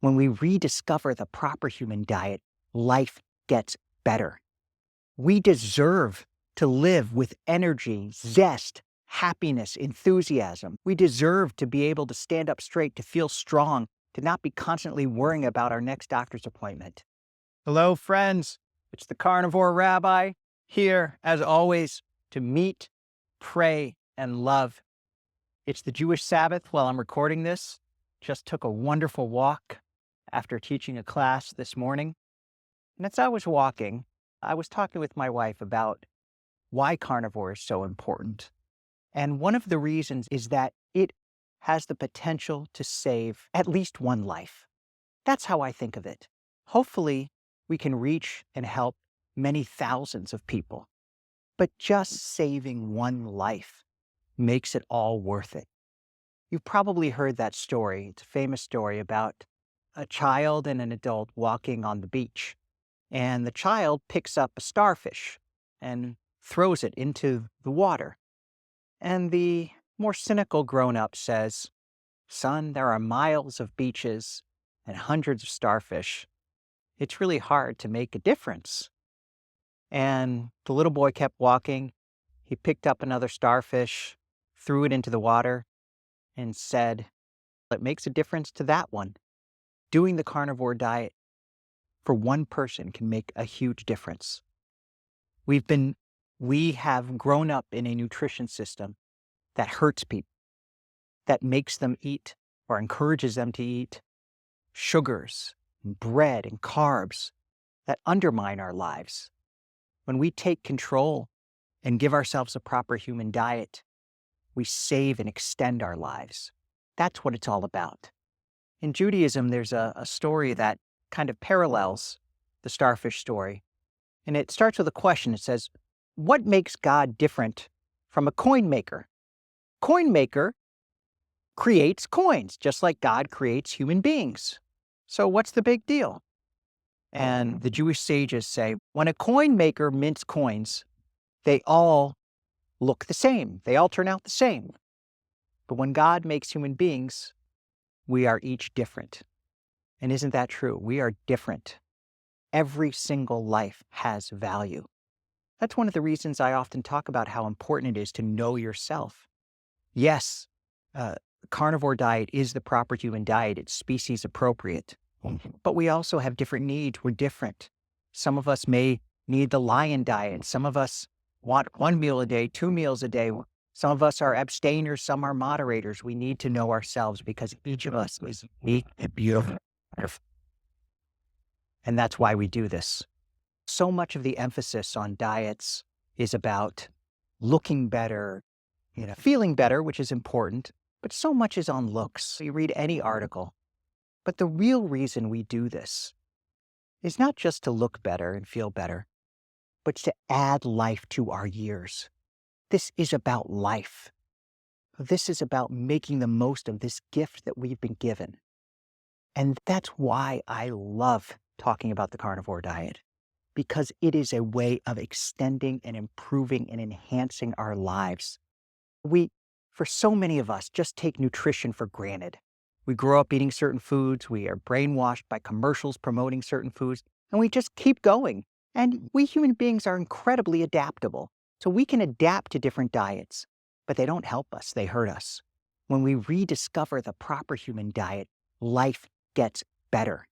When we rediscover the proper human diet, life gets better. We deserve to live with energy, zest, happiness, enthusiasm. We deserve to be able to stand up straight, to feel strong, to not be constantly worrying about our next doctor's appointment. Hello, friends. It's the Carnivore Rabbi, here, as always, to meet, pray, and love. It's the Jewish Sabbath while I'm recording this. Just took a wonderful walk after teaching a class this morning. And as I was walking, I was talking with my wife about why carnivore is so important. And one of the reasons is that it has the potential to save at least one life. That's how I think of it. Hopefully, we can reach and help many thousands of people. But just saving one life makes it all worth it. You've probably heard that story. It's a famous story about a child and an adult walking on the beach. And the child picks up a starfish and throws it into the water. And the more cynical grown-up says, "Son, there are miles of beaches and hundreds of starfish. It's really hard to make a difference." And the little boy kept walking. He picked up another starfish, threw it into the water, and said, "It makes a difference to that one. Doing the carnivore diet for one person can make a huge difference." We have grown up in a nutrition system that hurts people, that makes them eat or encourages them to eat sugars and bread and carbs that undermine our lives. When we take control and give ourselves a proper human diet, we save and extend our lives. That's what it's all about. In Judaism, there's a story that kind of parallels the starfish story. And it starts with a question. It says, what makes God different from a coin maker? Coin maker creates coins, just like God creates human beings. So what's the big deal? And the Jewish sages say, when a coin maker mints coins, they all look the same. They all turn out the same. But when God makes human beings, we are each different. And isn't that true? We are different. Every single life has value. That's one of the reasons I often talk about how important it is to know yourself. Yes, carnivore diet is the proper human diet. It's species appropriate. But we also have different needs. We're different. Some of us may need the lion diet. Some of us want 1 meal a day, 2 meals a day. Some of us are abstainers. Some are moderators. We need to know ourselves because each of us is unique and beautiful. And that's why we do this. So much of the emphasis on diets is about looking better, feeling better, which is important, but so much is on looks. You read any article. But the real reason we do this is not just to look better and feel better, but to add life to our years. This is about life. This is about making the most of this gift that we've been given. And that's why I love talking about the carnivore diet, because it is a way of extending and improving and enhancing our lives. For so many of us, just take nutrition for granted. We grow up eating certain foods, we are brainwashed by commercials promoting certain foods, and we just keep going. And we human beings are incredibly adaptable. So we can adapt to different diets, but they don't help us, they hurt us. When we rediscover the proper human diet, life gets better.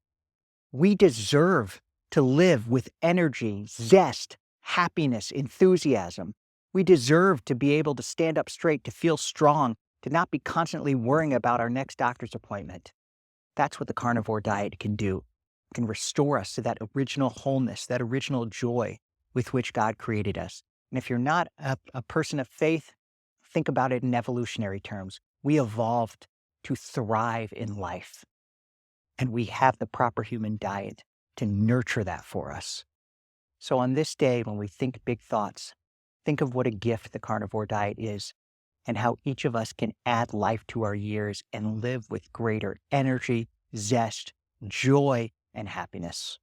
We deserve to live with energy, zest, happiness, enthusiasm. We deserve to be able to stand up straight, to feel strong, to not be constantly worrying about our next doctor's appointment. That's what the carnivore diet can do. It can restore us to that original wholeness, that original joy with which God created us. And if you're not a person of faith, think about it in evolutionary terms. We evolved to thrive in life. And we have the proper human diet to nurture that for us. So on this day, when we think big thoughts, think of what a gift the carnivore diet is and how each of us can add life to our years and live with greater energy, zest, joy, and happiness.